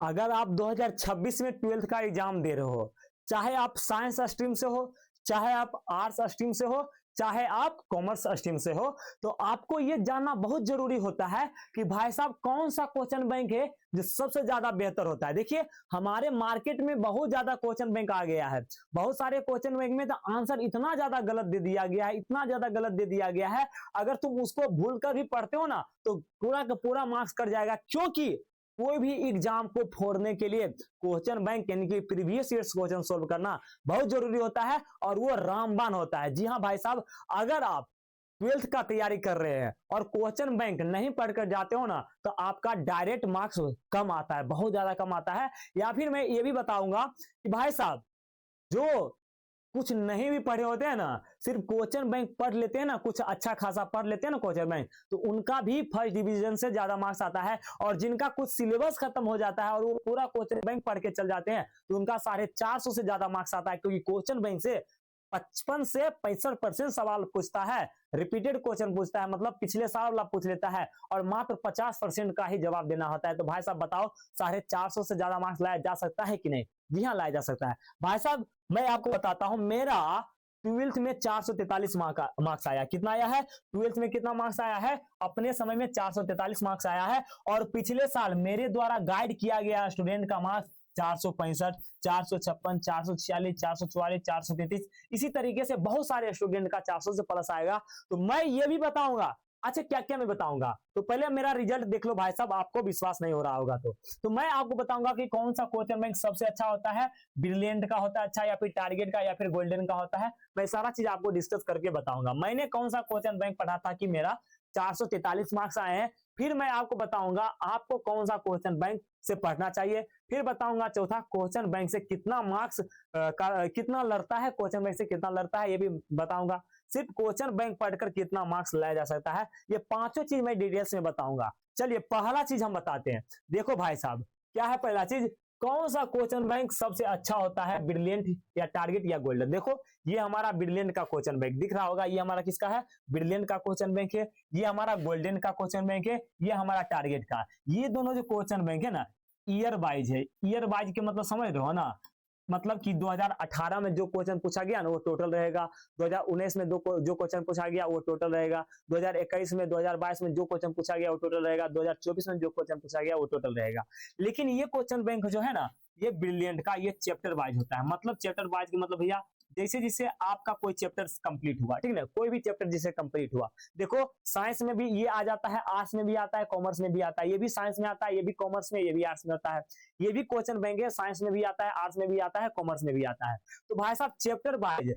अगर आप 2026 में 12th का एग्जाम दे रहे हो, चाहे आप साइंस स्ट्रीम से हो, चाहे आप आर्ट्स स्ट्रीम से हो, चाहे आप कॉमर्स स्ट्रीम से हो, तो आपको यह जानना बहुत जरूरी होता है कि भाई साहब कौन सा क्वेश्चन बैंक है जो सबसे ज्यादा बेहतर होता है। देखिए हमारे मार्केट में बहुत ज्यादा क्वेश्चन बैंक आ गया है, बहुत सारे क्वेश्चन बैंक में तो आंसर इतना ज्यादा गलत दे दिया गया है, इतना ज्यादा गलत दे दिया गया है, अगर तुम उसको भूल कर भी पढ़ते हो ना तो पूरा का पूरा मार्क्स कट जाएगा। क्योंकि कोई भी एग्जाम को फोड़ने के लिए क्वेश्चन बैंक यानी कि प्रीवियस ईयर्स क्वेश्चन सोल्व करना बहुत जरूरी होता है और वो रामबाण होता है। जी हाँ भाई साहब, अगर आप 12th का तैयारी कर रहे हैं और क्वेश्चन बैंक नहीं पढ़कर जाते हो ना तो आपका डायरेक्ट मार्क्स कम आता है, बहुत ज्यादा कम आता है। या फिर मैं ये भी बताऊंगा कि भाई साहब जो कुछ नहीं भी पढ़े होते हैं ना, सिर्फ क्वेश्चन बैंक पढ़ लेते हैं ना, कुछ अच्छा खासा पढ़ लेते हैं ना क्वेश्चन बैंक, तो उनका भी फर्स्ट डिवीजन से ज्यादा मार्क्स आता है। और जिनका कुछ सिलेबस खत्म हो जाता है और वो पूरा क्वेश्चन बैंक पढ़ के चल जाते हैं तो उनका 450 से ज्यादा मार्क्स आता है, क्योंकि क्वेश्चन बैंक से 55 से 65% सवाल पूछता है, रिपीटेड क्वेश्चन पूछता है, मतलब पिछले साल वाला पूछ लेता है और मात्र 50% का ही जवाब देना होता है। तो भाई साहब बताओ 450 से ज्यादा मार्क्स लाया जा सकता है कि नहीं? जी हाँ लाया जा सकता है। भाई साहब मैं आपको बताता हूं, मेरा 12th में 443 मार्क्स आया। कितना आया है? 12th में कितना मार्क्स आया है? अपने समय में 443 मार्क्स आया है। और पिछले साल मेरे द्वारा गाइड किया गया स्टूडेंट का मार्क्स 465, 456, 446, 444, 433, इसी तरीके से बहुत सारे स्टूडेंट का 400 से प्लस आएगा। तो मैं ये भी बताऊंगा। अच्छा क्या क्या मैं बताऊंगा, तो पहले मेरा रिजल्ट देख लो भाई साहब, आपको विश्वास नहीं हो रहा होगा तो मैं आपको बताऊंगा कि कौन सा क्वेश्चन बैंक सबसे अच्छा होता है, ब्रिलियंट का होता है अच्छा, या फिर टारगेट का, या फिर गोल्डन का होता है। मैं सारा चीज आपको डिस्कस करके बताऊंगा। मैंने कौन सा क्वेश्चन बैंक पढ़ा था कि मेरा 443 मार्क्स आए हैं, फिर मैं आपको बताऊंगा आपको कौन सा क्वेश्चन बैंक से पढ़ना चाहिए, फिर बताऊंगा चौथा क्वेश्चन बैंक से कितना मार्क्स कितना लड़ता है, क्वेश्चन बैंक से कितना लड़ता है ये भी बताऊंगा, सिर्फ क्वेश्चन बैंक पढ़कर कितना मार्क्स लाया जा सकता है, ये पांचों चीज मैं डिटेल्स में बताऊंगा। चलिए पहला चीज हम बताते हैं। देखो भाई साहब क्या है पहला चीज, कौन सा क्वेश्चन बैंक सबसे अच्छा होता है, ब्रिलियंट या टारगेट या गोल्डन? देखो ये हमारा ब्रिलियंट का क्वेश्चन बैंक दिख रहा होगा, ये हमारा किसका है? ब्रिलियंट का क्वेश्चन बैंक है। ये हमारा गोल्डन का क्वेश्चन बैंक है, ये हमारा टारगेट का। ये दोनों जो क्वेश्चन बैंक है ना ईयर वाइज है। ईयर वाइज के मतलब समझ रहे हो ना, मतलब कि 2018 में जो क्वेश्चन पूछा गया ना वो टोटल रहेगा, 2019 में जो क्वेश्चन पूछा गया वो टोटल रहेगा, 2021 में 2022 में जो क्वेश्चन पूछा गया वो टोटल रहेगा, 2024 में जो क्वेश्चन पूछा गया वो टोटल रहेगा। लेकिन ये क्वेश्चन बैंक जो है ना ये ब्रिलियंट का ये चैप्टर वाइज होता है। मतलब चैप्टर वाइज के मतलब भैया जैसे जैसे आपका कोई चैप्टर कंप्लीट हुआ, ठीक है, कोई भी चैप्टर जिसे कंप्लीट हुआ, देखो साइंस में भी ये आ जाता है, आर्ट्स में भी आता है, कॉमर्स में भी आता है, ये भी साइंस में आता है, ये भी कॉमर्स में, ये भी आर्ट्स में आता है। ये भी क्वेश्चन बैंक है, साइंस में भी आता है, आर्ट्स में भी आता है, कॉमर्स में भी आता है। तो भाई साहब चैप्टर वाइज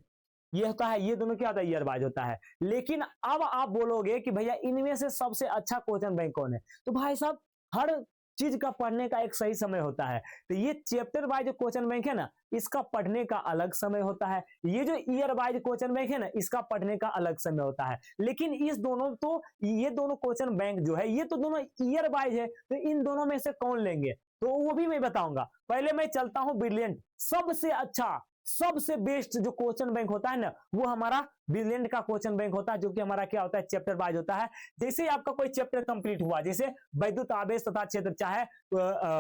ये होता है, ये दोनों क्या होता है? ईयर वाइज होता है। लेकिन अब आप बोलोगे कि भैया इनमें से सबसे अच्छा क्वेश्चन बैंक कौन है, तो भाई साहब हर चीज का पढ़ने का एक सही समय होता है। तो ये चैप्टर वाइज जो क्वेश्चन बैंक है ना इसका पढ़ने का अलग समय होता है, ये जो ईयर वाइज क्वेश्चन बैंक है ना इसका पढ़ने का अलग समय होता है। लेकिन इस दोनों तो ये दोनों क्वेश्चन बैंक जो है ये तो दोनों ईयर वाइज है, तो इन दोनों में से कौन लेंगे तो वो भी मैं बताऊंगा। पहले मैं चलता हूं ब्रिलियंट, सबसे अच्छा सबसे बेस्ट जो क्वेश्चन बैंक होता है ना वो हमारा ब्रिलियंट का क्वेश्चन बैंक होता है, जो कि हमारा क्या होता है? चैप्टर वाइज होता है। जैसे ही आपका कोई चैप्टर कंप्लीट हुआ, जैसे वैद्युत आवेश तथा क्षेत्र, चाहे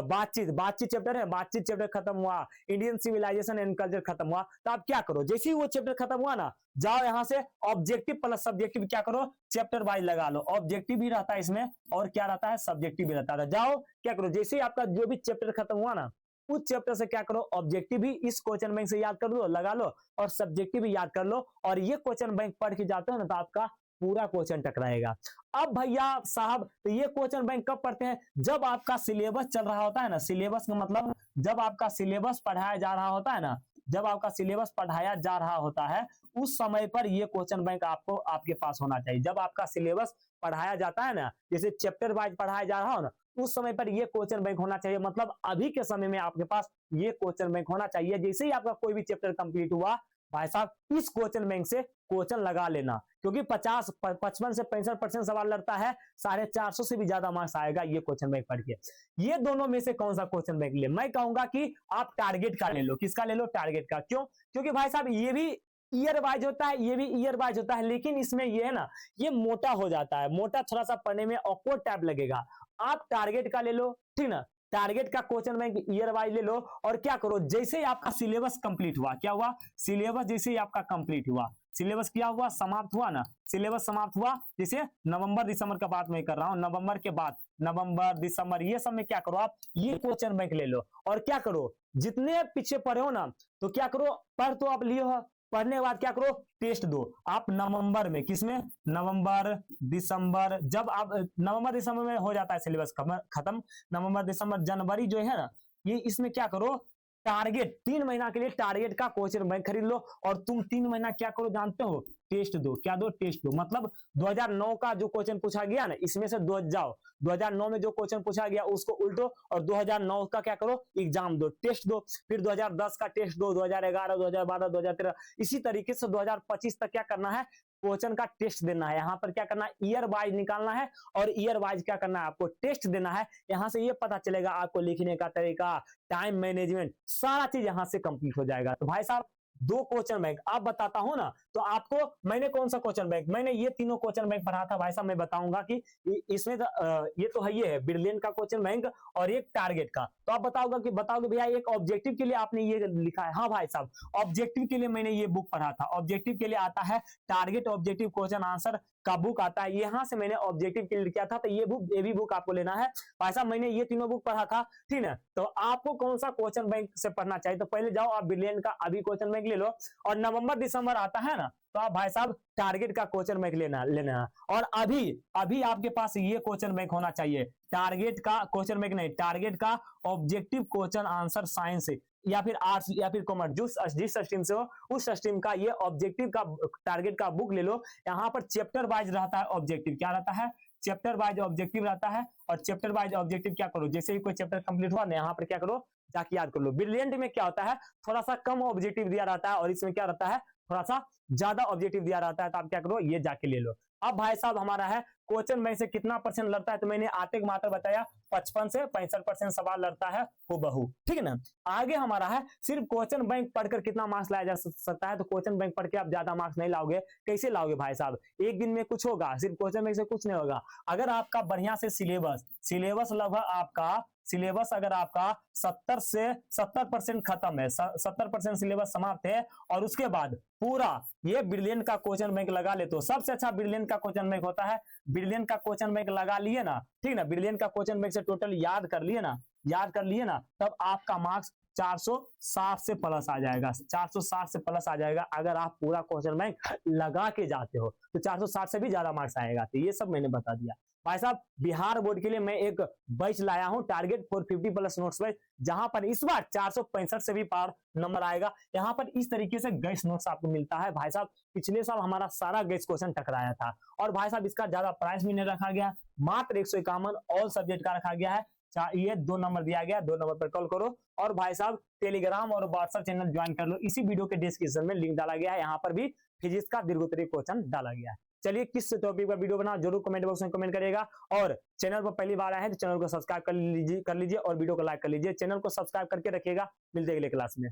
बातचीत चैप्टर है, बातचीत चैप्टर खत्म हुआ, इंडियन सिविलाइजेशन एंड कल्चर खत्म हुआ, तो आप क्या करो? जैसे ही वो चैप्टर खत्म हुआ ना जाओ यहां से ऑब्जेक्टिव प्लस सब्जेक्टिव क्या करो? चैप्टर वाइज लगा लो। ऑब्जेक्टिव भी रहता है इसमें और क्या रहता है? सब्जेक्टिव भी रहता है। जाओ क्या करो, जैसे ही आपका जो भी चैप्टर खत्म हुआ ना उस चैप्टर से क्या करो? ऑब्जेक्टिव भी इस क्वेश्चन बैंक से याद कर लो, लगा लो, और सब्जेक्टिव भी याद कर लो, और ये क्वेश्चन बैंक पढ़ के जाते हो ना तो आपका पूरा क्वेश्चन टकराएगा। अब भैया साहब तो ये क्वेश्चन बैंक कब पढ़ते हैं? जब आपका सिलेबस चल रहा होता है ना, सिलेबस का मतलब जब आपका सिलेबस पढ़ाया जा रहा होता है ना, जब आपका सिलेबस पढ़ाया जा रहा होता है उस समय पर ये क्वेश्चन बैंक आपको आपके पास होना चाहिए। जब आपका सिलेबस पढ़ाया जाता है ना, जैसे चैप्टर वाइज पढ़ाया जा रहा हो ना, उस समय पर ये क्वेश्चन बैंक होना चाहिए। मतलब अभी के समय में आपके पास ये क्वेश्चन बैंक होना चाहिए। जैसे ही आपका कोई भी चैप्टर कंप्लीट हुआ भाई साहब इस क्वेश्चन बैंक से क्वेश्चन लगा लेना, क्योंकि 55 से 65% सवाल लड़ता है, 450 से भी ज्यादा मार्क्स आएगा ये क्वेश्चन बैंक पढ़ के। ये दोनों में से कौन सा क्वेश्चन बैंक ले? मैं कहूंगा कि आप टारगेट का ले लो। किसका ले लो? टारगेट का। क्यों? क्योंकि भाई साहब ये भी ईयर वाइज होता है, ये भी ईयर वाइज होता है, लेकिन इसमें ये है ना ये मोटा हो जाता है, मोटा थोड़ा सा पढ़ने में ऑकवर्ड टाइप लगेगा। आप टारगेट का ले लो, ठीक ना। टारगेट का क्वेश्चन बैंक ईयर वाइज ले लो और क्या करो, जैसे ही आपका सिलेबस कंप्लीट हुआ, क्या हुआ, सिलेबस जैसे ही आपका कंप्लीट हुआ, सिलेबस क्या हुआ, समाप्त हुआ ना, सिलेबस समाप्त हुआ, जैसे नवंबर दिसंबर का बात मैं कर रहा हूं, नवंबर के बाद नवंबर दिसंबर ये सब में क्या करो आप, ये क्वेश्चन बैंक ले लो और क्या करो, जितने पीछे पढ़े हो ना, तो क्या करो, पढ़ तो आप लिए हो, पढ़ने के बाद क्या करो, टेस्ट दो आप नवंबर में, किसमें, नवंबर दिसंबर, जब आप नवंबर दिसंबर में हो जाता है सिलेबस खत्म, नवंबर दिसंबर जनवरी जो है ना, ये इसमें क्या करो, टारगेट 3 महीना के लिए टारगेट का क्वेश्चन बैंक खरीद लो और तुम 3 महीना क्या करो जानते हो, टेस्ट दो, क्या दो, टेस्ट दो, मतलब 2009 का जो क्वेश्चन पूछा गया ना, इसमें से दो जाओ, 2009 में जो क्वेश्चन पूछा गया उसको उल्टो और 2009 का क्या करो, एग्जाम दो, टेस्ट दो, फिर 2010 का टेस्ट दो, 2011 2012 2013, इसी तरीके से 2025 तक क्या करना है, क्वेश्चन का टेस्ट देना है। यहाँ पर क्या करना है, ईयर वाइज निकालना है और ईयर वाइज क्या करना है, आपको टेस्ट देना है। यहाँ से ये पता चलेगा आपको लिखने का तरीका, टाइम मैनेजमेंट, सारा चीज यहाँ से कंप्लीट हो जाएगा। तो भाई साहब 2 क्वेश्चन बैंक आप बताता हूं ना, तो आपको मैंने कौन सा क्वेश्चन बैंक, मैंने ये तीनों क्वेश्चन बैंक पढ़ा था भाई साहब, मैं बताऊंगा कि इसमें ये तो है, ये है ब्रिलियंट का क्वेश्चन बैंक और एक टारगेट का। तो आप बताओगे भैया एक ऑब्जेक्टिव के लिए आपने ये लिखा है, हाँ भाई साहब ऑब्जेक्टिव के लिए मैंने ये बुक पढ़ा था, ऑब्जेक्टिव के लिए आता है टारगेट ऑब्जेक्टिव क्वेश्चन आंसर का बुक आता है, यहाँ से मैंने ऑब्जेक्टिव के लिए किया था, तो ये भी बुक आपको लेना है भाई साहब, मैंने ये तीनों बुक पढ़ा था, ठीक है। तो आपको कौन सा क्वेश्चन बैंक से पढ़ना चाहिए, तो पहले जाओ आप ब्रिलियंट का अभी क्वेश्चन बैंक ले लो और नवंबर दिसंबर आता है ना, तो आप भाई साहब टारगेट का क्वेश्चन बैंक लेना और अभी आपके पास ये क्वेश्चन बैंक होना चाहिए, टारगेट का क्वेश्चन बैंक नहीं, टारगेट का ऑब्जेक्टिव क्वेश्चन आंसर साइंस या फिर आर्ट्स या फिर कॉमर्स, जिस स्ट्रीम से हो उस स्ट्रीम का ये ऑब्जेक्टिव का टारगेट का बुक ले लो। यहाँ पर चैप्टर वाइज रहता है ऑब्जेक्टिव, क्या रहता है, चैप्टर वाइज ऑब्जेक्टिव रहता है और चैप्टर वाइज ऑब्जेक्टिव क्या करो, जैसे ही कोई चैप्टर कंप्लीट हुआ ना, यहाँ पर क्या करो, जाके याद कर लो। ब्रिलियंट में क्या होता है, थोड़ा सा कम ऑब्जेक्टिव दिया रहता है और इसमें क्या रहता है, थोड़ा सा ज्यादा ऑब्जेक्टिव दिया रहता है, तो आप क्या करो, ये जाके ले लो। अब भाई साहब हमारा है क्वेश्चन बैंक से कितना परसेंट लड़ता है, तो मैंने आते मात्र बताया 55 से 65% सवाल लड़ता है हुबहू, ठीक है ना। आगे हमारा है सिर्फ क्वेश्चन बैंक पढ़कर कितना मार्क्स लाया जा सकता है, तो क्वेश्चन बैंक पढ़ के आप ज्यादा मार्क्स नहीं लाओगे, कैसे लाओगे भाई साहब, एक दिन में कुछ होगा, सिर्फ क्वेश्चन बैंक से कुछ नहीं होगा। अगर आपका बढ़िया से सिलेबस लगभग आपका सिलेबस अगर आपका 70% खत्म है, 70% सिलेबस समाप्त है और उसके बाद पूरा ये ब्रिलियंट का क्वेश्चन बैंक लगा ले, तो सबसे अच्छा ब्रिलियंट का क्वेश्चन बैंक होता है। ब्रिलियंट का क्वेश्चन बैंक लगा लिए ना, ठीक ना, ब्रिलियंट का क्वेश्चन बैंक से टोटल याद कर लिए ना, तब आपका मार्क्स 460 से प्लस आ जाएगा, 460 से प्लस आ जाएगा। अगर आप पूरा क्वेश्चन बैंक लगा के जाते हो तो 460 से भी ज्यादा मार्क्स आएगा। तो ये सब मैंने बता दिया भाई साहब। बिहार बोर्ड के लिए मैं एक बैच लाया हूं, टारगेट 450 प्लस नोट्स बैच, जहां पर इस बार 465 से भी पार नंबर आएगा। यहाँ पर इस तरीके से गैस नोट्स आपको मिलता है भाई साहब। पिछले साल हमारा सारा गैस क्वेश्चन टकराया था और भाई साहब इसका ज्यादा प्राइस भी नहीं रखा गया, मात्र 151 ऑल सब्जेक्ट का रखा गया है। ये 2 नंबर दिया गया, 2 नंबर पर कॉल करो और भाई साहब टेलीग्राम और व्हाट्सएप चैनल ज्वाइन कर लो। इसी वीडियो के डिस्क्रिप्शन में लिंक डाला गया है, यहाँ पर भी फिजिक्स का दीर्घोत्तरीय क्वेश्चन डाला गया है। चलिए किस टॉपिक पर वीडियो बना जरूर कमेंट बॉक्स में कमेंट करिएगा और चैनल पर पहली बार आए हैं तो चैनल को सब्सक्राइब कर लीजिए और वीडियो को लाइक कर लीजिए। चैनल को सब्सक्राइब करके रखिएगा। मिलते हैं अगले क्लास में।